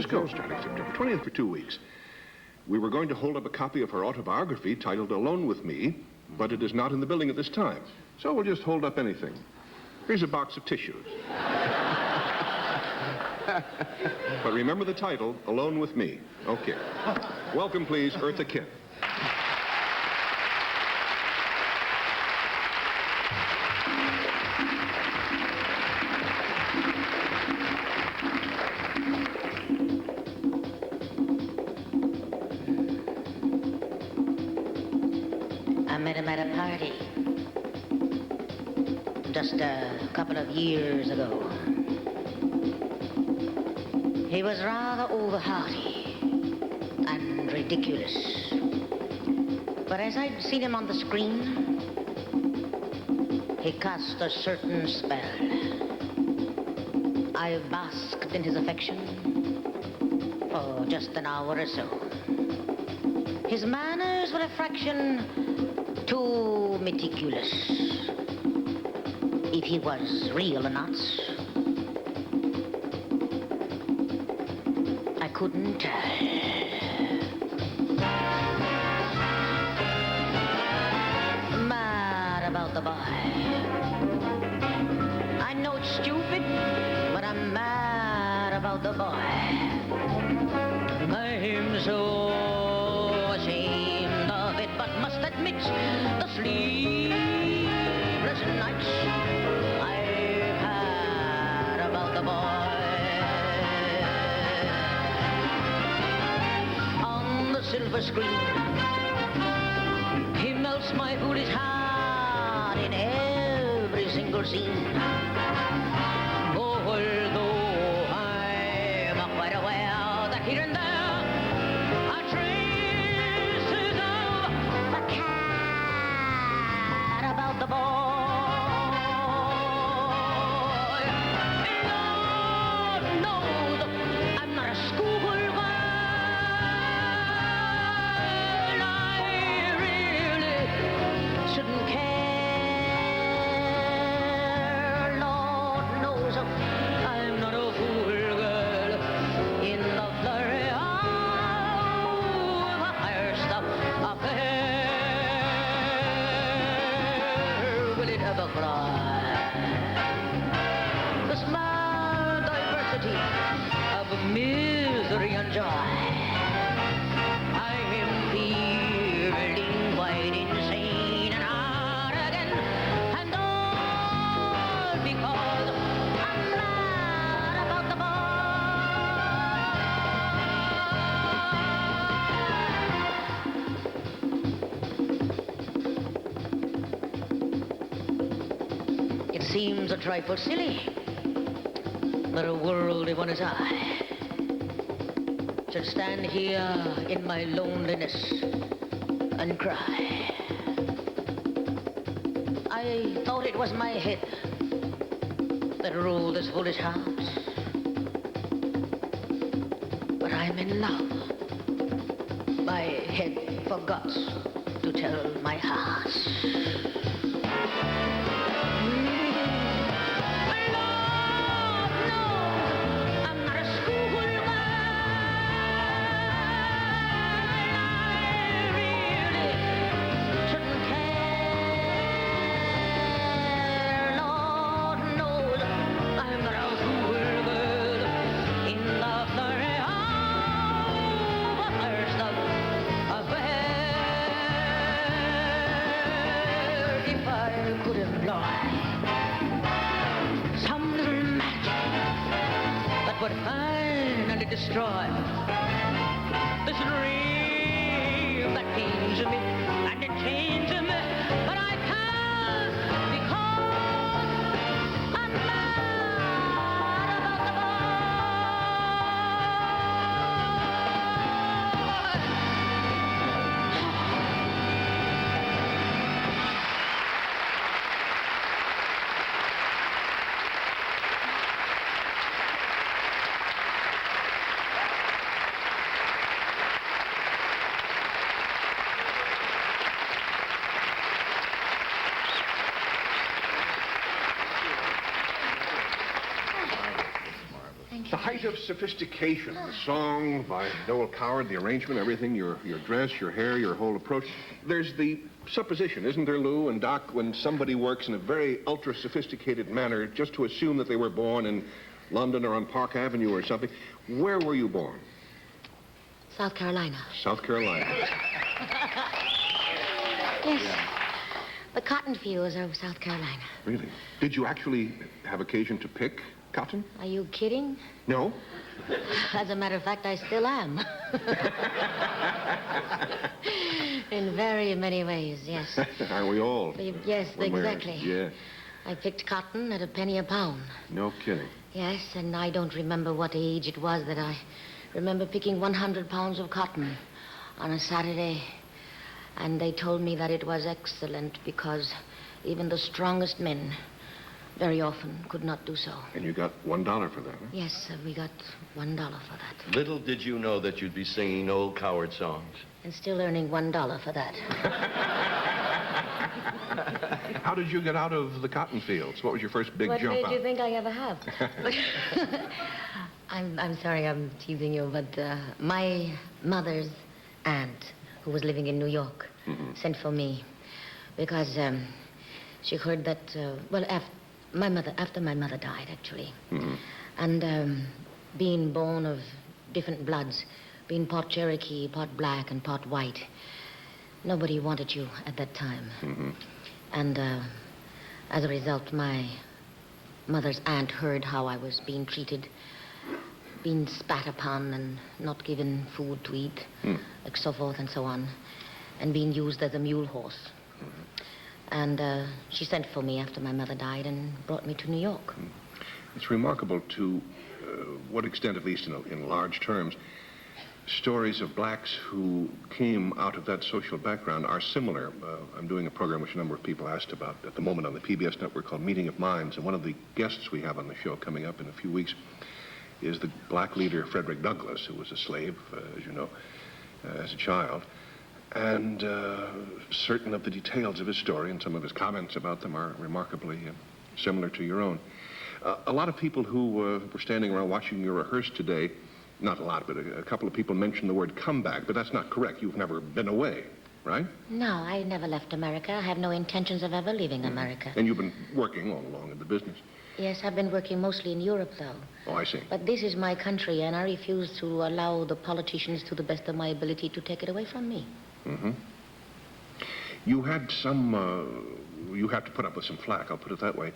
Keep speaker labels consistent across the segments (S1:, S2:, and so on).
S1: Go starting September 20th for 2 weeks. We were going to hold up a copy of her autobiography titled Alone with Me, but it is not in the building at this time. So we'll just hold up anything. Here's a box of tissues. But remember the title, Alone with Me. Okay. Welcome, please, Eartha Kitt.
S2: I met him at a party just a couple of years ago. He was rather over-hearty and ridiculous. But as I'd seen him on the screen, he cast a certain spell. I basked in his affection for just an hour or so. His manners were a fraction too meticulous. If he was real or not, I couldn't tell. Mad about the boy. I know it's stupid, but I'm mad about the boy. I'm so ashamed of it, but must admit the sleepless nights I've had about the boy. On the silver screen, he melts my foolish heart in every single scene. Although I'm quite aware that here and there the boy. And Lord knows I'm not a schoolgirl. I really shouldn't care. Lord knows I'm not a foolgirl in the flurry of the higher stuff of the hair. Ever cry? The small diversity of misery and joy. I am feeling quite insane and out again, and all because I'm mad about the It seems a trifle silly that a worldly one as I should stand here in my loneliness and cry. I thought it was my head that ruled this foolish house, but I'm in love. My head forgot to tell my heart. Would finally destroy this dream that pains me and it chains me, but I can't because I'm mad about the
S1: of sophistication. The song by Noel Coward, the arrangement, everything, your dress, your hair, your whole approach. There's the supposition, isn't there, Lou and Doc, when somebody works in a very ultra-sophisticated manner, just to assume that they were born in London or on Park Avenue or something. Where were you born?
S2: South Carolina.
S1: South Carolina.
S2: Yes. The cotton fields of South Carolina.
S1: Really? Did you actually have occasion to pick cotton?
S2: Are you kidding?
S1: No.
S2: As a matter of fact, I still am. In very many ways, yes.
S1: Aren't we all?
S2: Yes,
S1: When we're-
S2: exactly.
S1: Yeah.
S2: I picked cotton at a penny a pound.
S1: No kidding.
S2: Yes, and I don't remember what age it was that I remember picking 100 pounds of cotton on a Saturday. And they told me that it was excellent because even the strongest men very often could not do so.
S1: And you got $1 for that, huh?
S2: Yes, we got $1 for that.
S3: Little did you know that you'd be singing Noel Coward songs.
S2: And still earning $1 for that.
S1: How did you get out of the cotton fields? What was your first big
S2: What
S1: jump
S2: made
S1: out?
S2: you think I ever have? I'm sorry I'm teasing you, but my mother's aunt, who was living in New York, sent for me because she heard that, after my mother died, actually. And being born of different bloods, being part Cherokee, part black, and part white, nobody wanted you at that time. And as a result, my mother's aunt heard how I was being treated, being spat upon and not given food to eat, like so forth and so on, and being used as a mule horse. And she sent for me after my mother died and brought me to New York.
S1: It's remarkable to what extent, at least in large terms, stories of blacks who came out of that social background are similar. I'm doing a program which a number of people asked about at the moment on the PBS network called Meeting of Minds, and one of the guests we have on the show coming up in a few weeks is the black leader Frederick Douglass, who was a slave, as you know, as a child. And certain of the details of his story and some of his comments about them are remarkably similar to your own. A lot of people who were standing around watching you rehearse today, not a lot, but a couple of people mentioned the word comeback, but that's not correct. You've never been away, right?
S2: No, I never left America. I have no intentions of ever leaving America.
S1: And you've been working all along in the business.
S2: Yes, I've been working mostly in Europe, though.
S1: Oh, I see.
S2: But this is my country, and I refuse to allow the politicians, to the best of my ability, to take it away from me.
S1: You had some, you had to put up with some flack, I'll put it that way,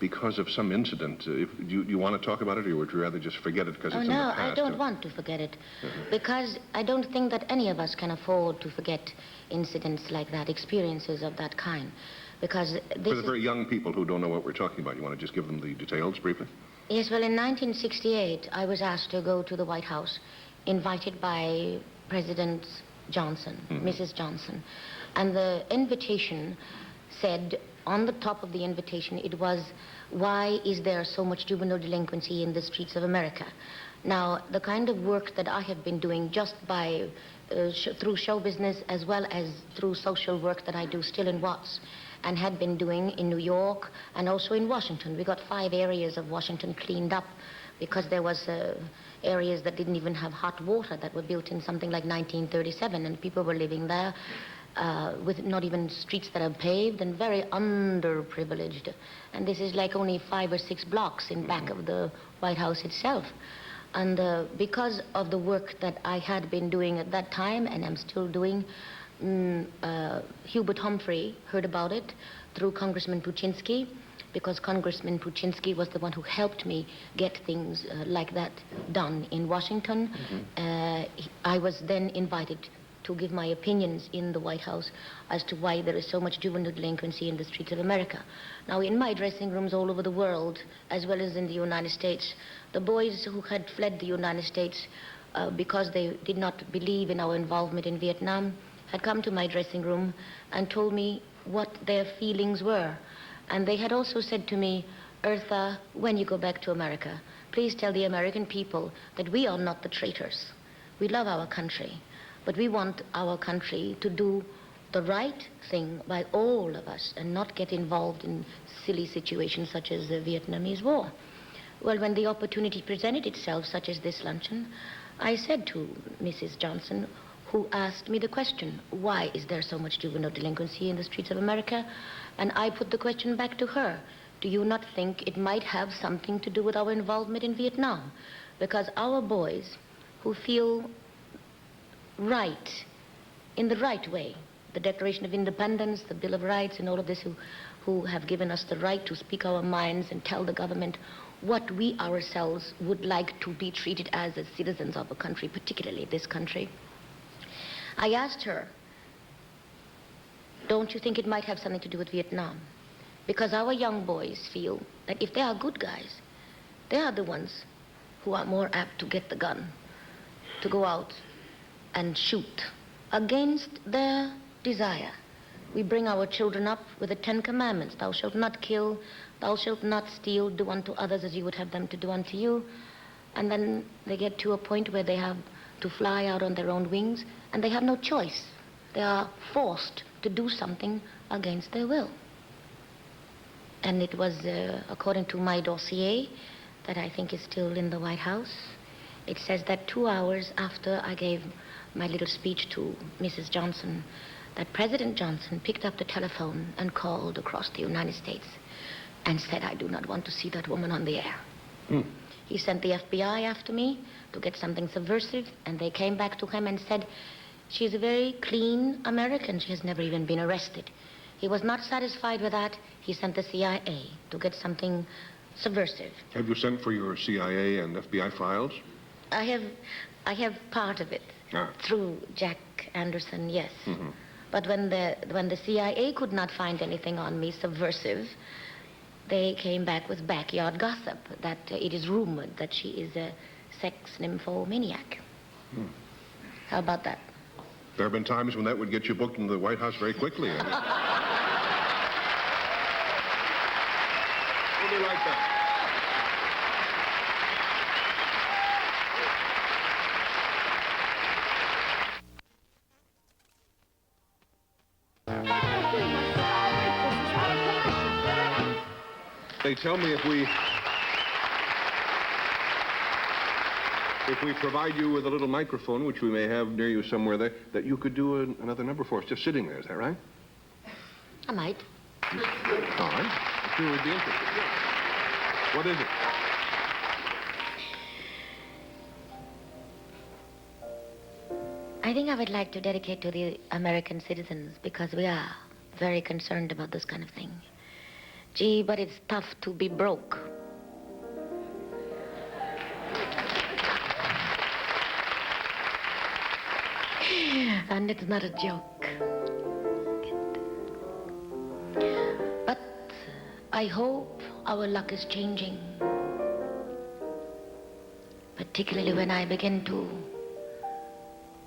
S1: because of some incident. Do you want to talk about it, or would you rather just forget it because it's in the past?
S2: No, I don't want to forget it, because I don't think that any of us can afford to forget incidents like that, experiences of that kind, because
S1: For the very young people who don't know what we're talking about, you want to just give them the details briefly?
S2: Yes, well, in 1968, I was asked to go to the White House, invited by President Johnson, Mrs. Johnson. And the invitation said, on the top of the invitation, it was, why is there so much juvenile delinquency in the streets of America? Now, the kind of work that I have been doing just by, through show business as well as through social work that I do still in Watts, and had been doing in New York and also in Washington. We got 5 areas of Washington cleaned up because there was areas that didn't even have hot water that were built in something like 1937, and people were living there with not even streets that are paved and very underprivileged. And this is like only 5 or 6 blocks in back of the White House itself. And because of the work that I had been doing at that time and am still doing, Hubert Humphrey heard about it through Congressman Puchinsky, because Congressman Puchinsky was the one who helped me get things like that done in Washington. I was then invited to give my opinions in the White House as to why there is so much juvenile delinquency in the streets of America. Now, in my dressing rooms all over the world, as well as in the United States, the boys who had fled the United States because they did not believe in our involvement in Vietnam had come to my dressing room and told me what their feelings were. And they had also said to me, Eartha, when you go back to America, please tell the American people that we are not the traitors. We love our country, but we want our country to do the right thing by all of us and not get involved in silly situations such as the Vietnamese War. Well, when the opportunity presented itself, such as this luncheon, I said to Mrs. Johnson, who asked me the question, why is there so much juvenile delinquency in the streets of America? And I put the question back to her. Do you not think it might have something to do with our involvement in Vietnam? Because our boys who feel right, in the right way, the Declaration of Independence, the Bill of Rights, and all of this, who have given us the right to speak our minds and tell the government what we ourselves would like to be treated as citizens of a country, particularly this country. I asked her, don't you think it might have something to do with Vietnam? Because our young boys feel that if they are good guys, they are the ones who are more apt to get the gun, to go out and shoot against their desire. We bring our children up with the 10 Commandments. Thou shalt not kill, thou shalt not steal, do unto others as you would have them to do unto you. And then they get to a point where they have to fly out on their own wings, and they have no choice. They are forced to do something against their will. And it was, according to my dossier, that I think is still in the White House, it says that 2 hours after I gave my little speech to Mrs. Johnson, that President Johnson picked up the telephone and called across the United States and said, I do not want to see that woman on the air. He sent the FBI after me to get something subversive, and they came back to him and said, she's a very clean American. She has never even been arrested. He was not satisfied with that. He sent the CIA to get something subversive.
S1: Have you sent for your CIA and FBI files?
S2: I have part of it through Jack Anderson, yes.
S1: Mm-hmm.
S2: But when the CIA could not find anything on me subversive, they came back with backyard gossip that it is rumored that she is a sex nymphomaniac. How about that?
S1: There have been times when that would get you booked into the White House very quickly. We'll be right back. They tell me if we provide you with a little microphone, which we may have near you somewhere there, that you could do another number for us, just sitting there. Is that right?
S2: I might.
S1: All right. I'm sure we'd be interested. What is it?
S2: I think I would like to dedicate to the American citizens because we are very concerned about this kind of thing. Gee, but it's tough to be broke. And it's not a joke. But I hope our luck is changing. Particularly when I begin to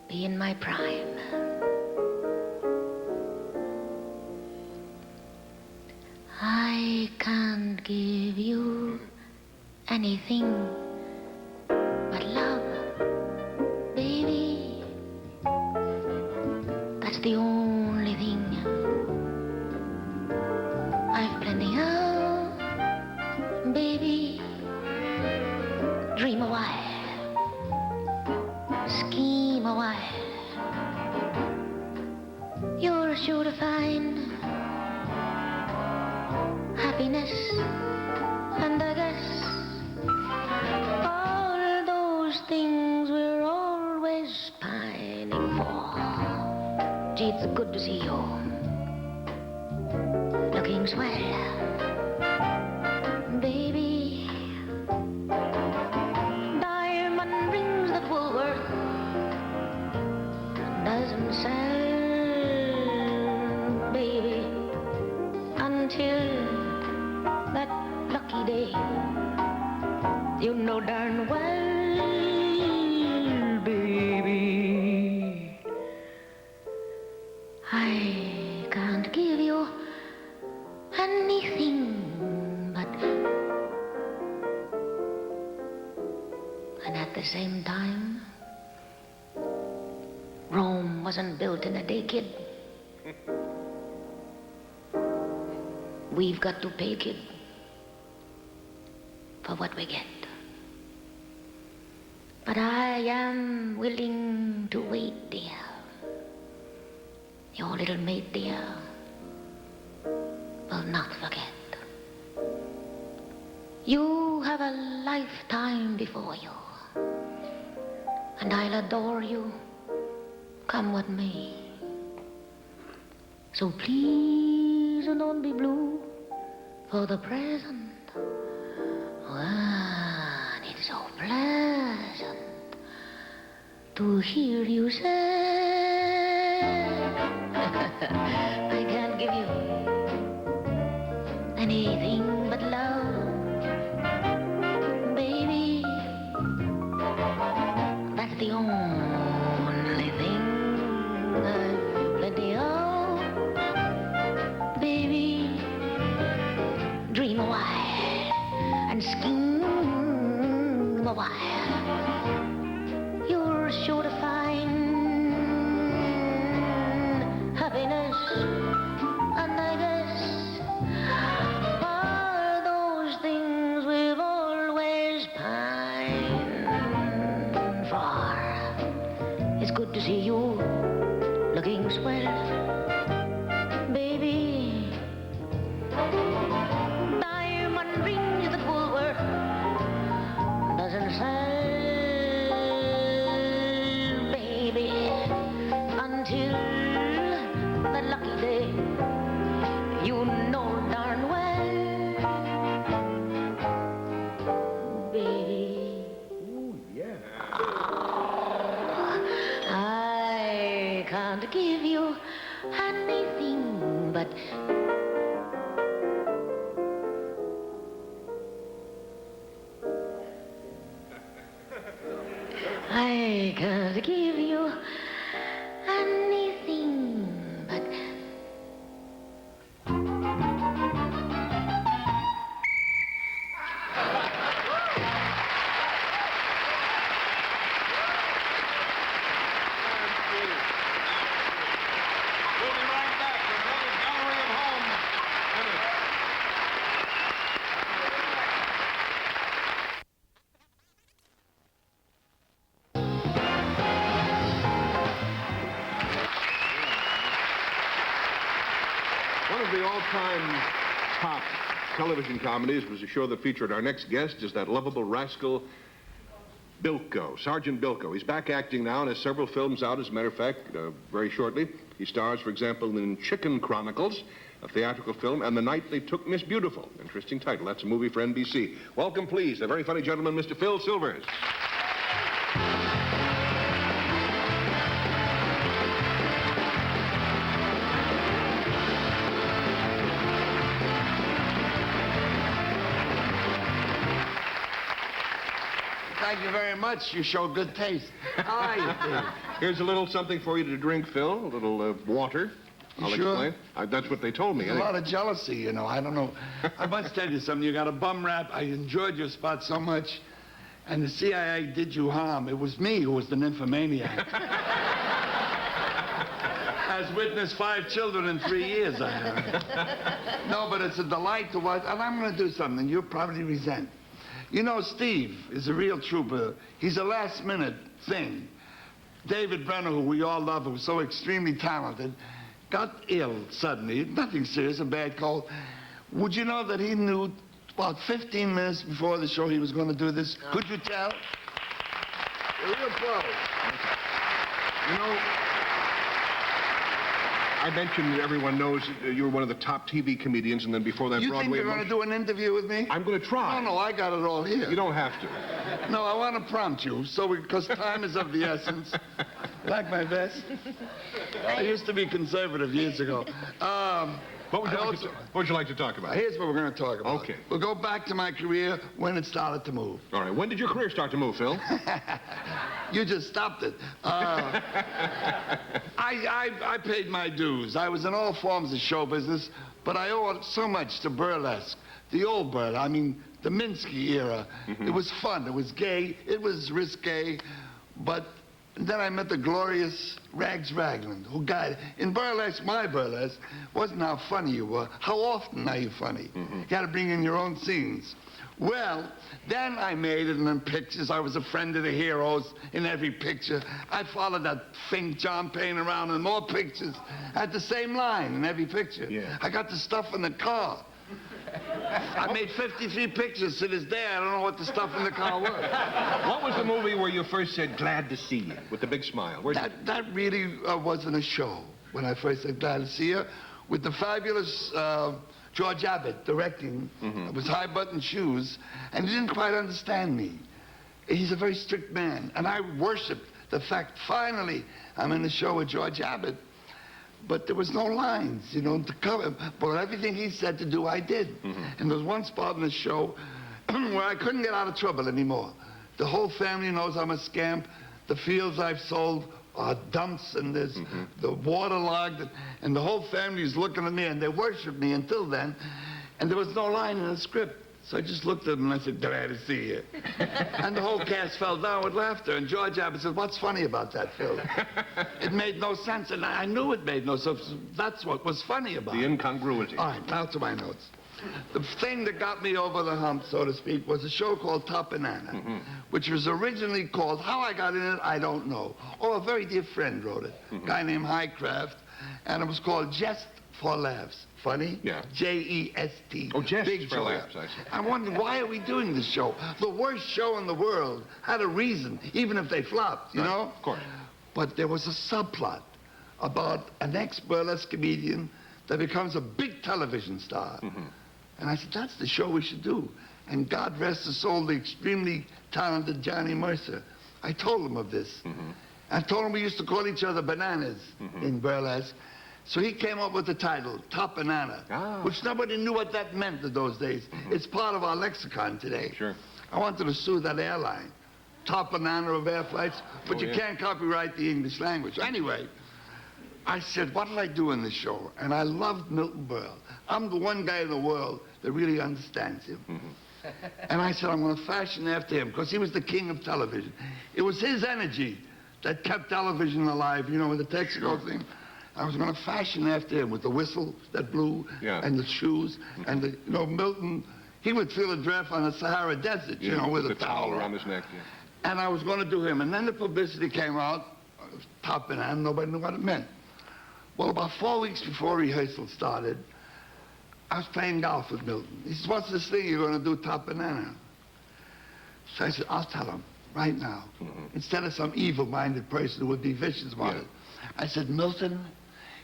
S2: be in my prime. I can't give you anything but love, baby. That's the only thing I've plenty of, baby. Dream a while, scheme a while. You're sure to find happiness, and I guess all those things we're always pining for. Gee, it's good to see you looking swell, baby. Diamond rings that Woolworth doesn't sell, baby, until that lucky day. You know darn well, baby, I can't give you anything but. And at the same time, Rome wasn't built in a day, kid. We've got to pay, kid. for what we get. But I am willing to wait, dear. Your little mate, dear, will not forget. You have a lifetime before you, and I'll adore you, come what may. So please don't be blue for the present. When it's so pleasant to hear you say, I can't give you anything but love, baby. That's the only thing I've plenty of, baby. Dream a while and scheme a while. You're sure to find happiness, and I guess are those things we've always pined for. It's good to see you looking swell, baby. Diamond rings that Woolworth doesn't sell, baby, until the lucky day, you know darn well, baby.
S1: Ooh, yeah.
S2: I can't give you anything but I can't give you anything but
S1: We'll be right back with another Gallery of Home minutes. One of the all-time top television comedies was a show that featured our next guest as that lovable rascal, Bilko, Sergeant Bilko. He's back acting now and has several films out, as a matter of fact, very shortly. He stars, for example, in Chicken Chronicles, a theatrical film, and The Night They Took Miss Beautiful. Interesting title. That's a movie for NBC. Welcome, please, the very funny gentleman, Mr. Phil Silvers.
S4: Thank you very much. You show good taste. How are you, Steve?
S1: Here's a little something for you to drink, Phil. A little water. I'll
S4: sure?
S1: explain. That's what they told me.
S4: There's a lot of jealousy, you know. I don't know. I must tell you something. You got a bum rap. I enjoyed your spot so much. And the CIA did you harm. It was me who was the nymphomaniac. As witness 5 children in 3 years, I heard. No, but it's a delight to watch. And I'm going to do something you'll probably resent. You know, Steve is a real trooper. He's a last-minute thing. David Brenner, who we all love, who was so extremely talented, got ill suddenly. Nothing serious, a bad cold. Would you know that he knew about 15 minutes before the show he was going to do this? No. Could you tell? A real pro.
S1: You know, I mentioned that everyone knows you were one of the top TV comedians, and then before that,
S4: You
S1: Broadway.
S4: think you're going to do an interview with me?
S1: I'm going to try.
S4: No, I got it all here.
S1: You don't have to.
S4: No, I want to prompt you, because time is of the essence. Like my vest? I used to be conservative years ago.
S1: What would you like to talk about?
S4: Here's what we're going to talk about.
S1: Okay.
S4: We'll go back to my career when it started to move.
S1: All right. When did your career start to move, Phil?
S4: You just stopped it. I paid my dues. I was in all forms of show business, but I owe so much to burlesque. The old burlesque, I mean, the Minsky era. It was fun. It was gay. It was risque. But then I met the glorious Rags Ragland, who guided. In burlesque, my burlesque, wasn't how funny you were. How often are you funny? You had to bring in your own scenes. Well, then I made it in pictures. I was a friend of the heroes in every picture. I followed that Fink John Payne around in more pictures. Had the same line in every picture.
S1: Yeah.
S4: I got the stuff in the car. I made 53 pictures to this day. I don't know what the stuff in the car was.
S1: What was the movie where you first said, glad to see you, with the big smile?
S4: That really wasn't a show when I first said glad to see you. With the fabulous George Abbott directing. It was high-button shoes, and he didn't quite understand me. He's a very strict man, and I worshiped the fact, finally, I'm in the show with George Abbott. But there was no lines, you know, to cover. But everything he said to do, I did. And there was one spot in the show where I couldn't get out of trouble anymore. The whole family knows I'm a scamp. The fields I've sold are dumps, and there's the waterlogged, and the whole family is looking at me, and they worship me until then. And there was no line in the script. So I just looked at them and I said, glad to see you. And the whole cast fell down with laughter. And George Abbott said, what's funny about that, Phil? It made no sense, and I knew it made no sense. That's what was funny about it.
S1: The incongruity.
S4: All right, now to my notes. The thing that got me over the hump, so to speak, was a show called Top Banana, which was originally called, how I got in it, I don't know. Oh, a very dear friend wrote it, a guy named Highcraft, and it was called Jest for Laughs. Funny?
S1: Yeah.
S4: J-E-S-T.
S1: Oh, Jest
S4: Big
S1: for
S4: joke.
S1: Laughs, I see.
S4: I wondered, why are we doing this show? The worst show in the world had a reason, even if they flopped, you know?
S1: Of course.
S4: But there was a subplot about an ex-burlesque comedian that becomes a big television star. And I said, that's the show we should do. And God rest his soul, the extremely talented Johnny Mercer. I told him of this. I told him we used to call each other bananas in burlesque. So he came up with the title, Top Banana, which nobody knew what that meant in those days. It's part of our lexicon today.
S1: Sure.
S4: I wanted to sue that airline. Top Banana of air flights, but you can't copyright the English language. Anyway, I said, what did I do in this show? And I loved Milton Berle. I'm the one guy in the world that really understands him. And I said, I'm going to fashion after him, because he was the king of television. It was his energy that kept television alive, you know, with the Texaco thing. I was going to fashion after him with the whistle that blew and the shoes and the, you know, Milton, he would feel a draft on the Sahara Desert, you know, with a
S1: towel around his neck.
S4: And I was going to do him. And then the publicity came out, Top Banana, nobody knew what it meant. Well, about 4 weeks before rehearsal started, I was playing golf with Milton. He said, what's this thing you're going to do, Top Banana? So I said, I'll tell him right now. Instead of some evil-minded person who would be vicious about it. I said, Milton,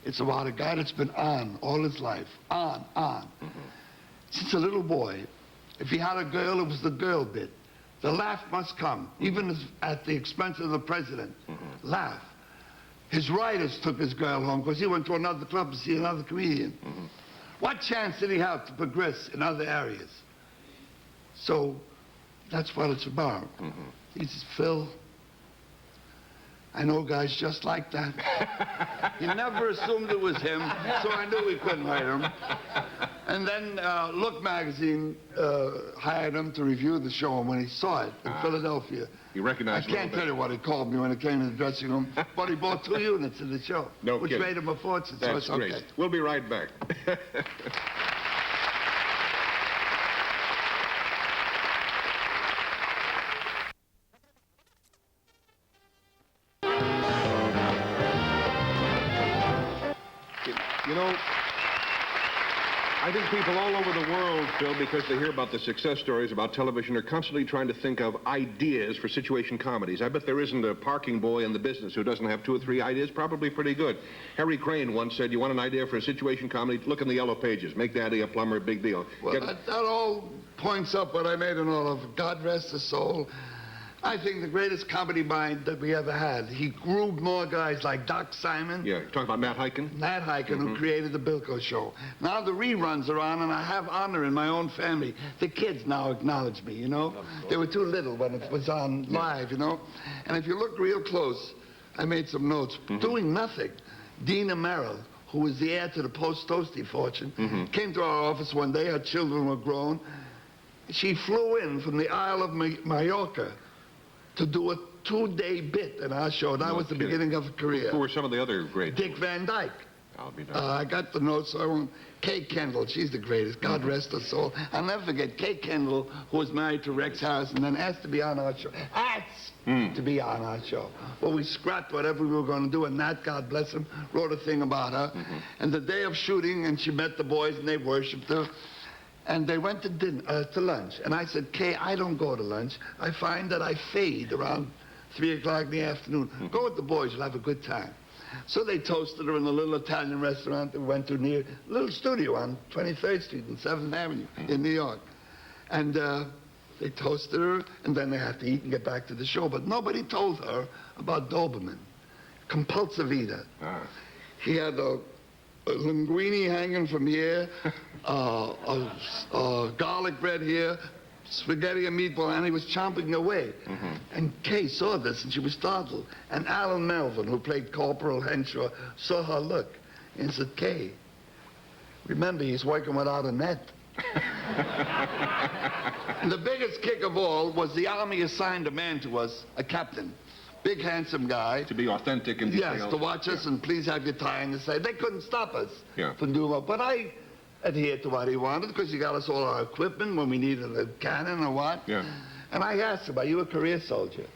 S4: it's about a guy that's been on all his life. On. Since a little boy, if he had a girl, it was the girl bit. The laugh must come, even at the expense of the president. Laugh. His writers took his girl home because he went to another club to see another comedian. What chance did he have to progress in other areas? So that's what it's about. He says, Phil, I know guys just like that. He never assumed it was him, so I knew we couldn't hire him. And then Look magazine hired him to review the show, and when he saw it in Philadelphia,
S1: you recognized
S4: I can't tell you what he called me when he came in the dressing room, but he bought 2 units in the show, which made him a fortune, so
S1: That's
S4: it's okay.
S1: great. We'll be right back. You know, I think people all over the world, Phil, because they hear about the success stories about television, are constantly trying to think of ideas for situation comedies. I bet there isn't a parking boy in the business who doesn't have 2 or 3 ideas, probably pretty good. Harry Crane once said, you want an idea for a situation comedy? Look in the yellow pages. Make Daddy a plumber, big deal.
S4: Well, that all points up what I made in all of God Rest His Soul. I think the greatest comedy mind that we ever had. He groomed more guys like Doc Simon.
S1: Yeah, you're talking about Matt Hiken?
S4: Matt Hiken, who created the Bilko Show. Now the reruns are on, and I have honor in my own family. The kids now acknowledge me, you know? They were too little when it was on live, you know? And if you look real close, I made some notes. Doing nothing. Dina Merrill, who was the heir to the Post Toasty fortune, came to our office one day. Her children were grown. She flew in from the Isle of Mallorca to do a 2-day bit in our show. That was the beginning of a career.
S1: Who were some of the other great?
S4: Dick Van Dyke.
S1: I'll be done.
S4: I got the note, so I won't. Kay Kendall, she's the greatest. God rest her soul. I'll never forget Kay Kendall, who was married to Rex Harrison, and then asked to be on our show. Asked to be on our show. Well, we scrapped whatever we were going to do, and Nat, God bless him, wrote a thing about her. And the day of shooting, and she met the boys, and they worshipped her. And they went to dinner, to lunch. And I said, Kay, I don't go to lunch. I find that I fade around 3 o'clock in the afternoon. Go with the boys, you'll have a good time. So they toasted her in a little Italian restaurant that we went to near a little studio on 23rd Street and 7th Avenue in New York. And they toasted her, and then they had to eat and get back to the show. But nobody told her about Doberman, compulsive eater. He had a linguine hanging from here, garlic bread here, spaghetti and meatball, and he was chomping away. And Kay saw this, and she was startled. And Alan Melvin, who played Corporal Henshaw, saw her look and said, Kay, remember, he's working without a net. And the biggest kick of all was the Army assigned a man to us, a captain. Big, handsome guy.
S1: To be authentic and
S4: yes, to watch us and please have your tie in the side. They couldn't stop us from doing what. But I adhered to what he wanted because he got us all our equipment when we needed a cannon or what. And I asked him, are you a career soldier?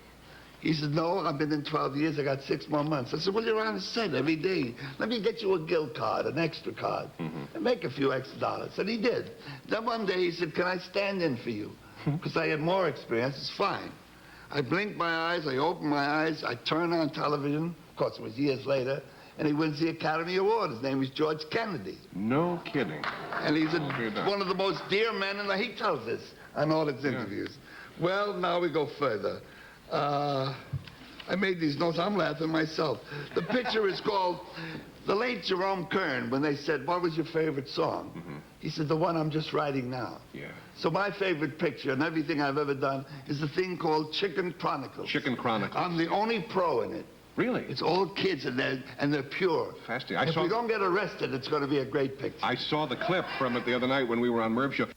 S4: He said, no, I've been in 12 years. I got 6 more months. I said, well, you're on set every day. Let me get you a guild card, an extra card, and make a few extra dollars. And he did. Then one day he said, can I stand in for you? Because I had more experience. It's fine. I blinked my eyes, I opened my eyes, I turned on television, of course it was years later, and he wins the Academy Award. His name is George Kennedy.
S1: No kidding.
S4: And he's one of the most dear men, and he tells this on all his interviews. Well, now we go further. I made these notes, I'm laughing myself. The picture is called, the late Jerome Kern, when they said, what was your favorite song? He said, the one I'm just writing now. So my favorite picture and everything I've ever done is the thing called Chicken Chronicles.
S1: Chicken Chronicles.
S4: I'm the only pro in it.
S1: Really?
S4: It's all kids and they're pure.
S1: Fascinating.
S4: If we don't get arrested, it's going to be a great picture.
S1: I saw the clip from it the other night when we were on Merv Show.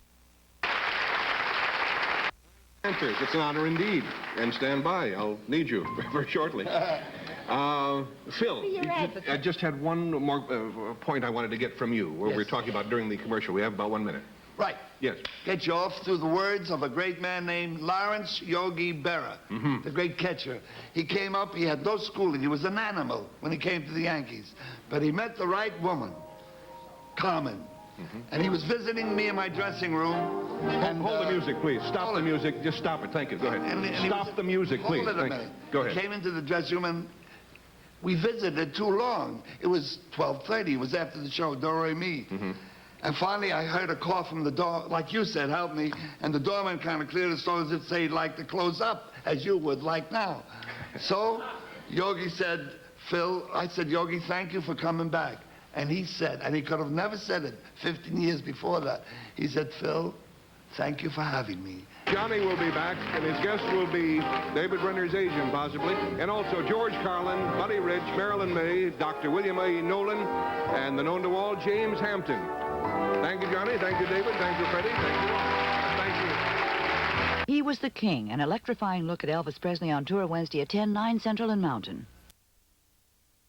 S1: It's an honor indeed. And stand by. I'll need you very shortly. Phil, I just had one more point I wanted to get from you, where we were talking about during the commercial. We have about 1 minute.
S4: Right.
S1: Yes.
S4: Get you off through the words of a great man named Lawrence Yogi Berra, the great catcher. He came up, he had no schooling. He was an animal when he came to the Yankees. But he met the right woman, Carmen. And he was visiting me in my dressing room. And,
S1: hold the music, please. Stop the music. Just stop it. Thank you. Go ahead. Stop the music, please.
S4: Hold it a minute.
S1: Go ahead.
S4: He came into the dressing room and we visited too long. It was 12:30. It was after the show, Do Re Mi. And finally, I heard a call from the door, like you said, help me. And the doorman kind of cleared his throat as if to say he'd like to close up, as you would like now. So Yogi said, Phil, I said, Yogi, thank you for coming back. And he said, and he could have never said it 15 years before that, he said, Phil, thank you for having me.
S1: Johnny will be back, and his guest will be David Brenner's agent, possibly, and also George Carlin, Buddy Rich, Marilyn May, Dr. William A. Nolan, and the known to all, James Hampton. Thank you, Johnny. Thank you, David. Thank you, Freddie. Thank you all. Thank you.
S5: He Was the King, an electrifying look at Elvis Presley on tour Wednesday at 10, 9 Central and Mountain.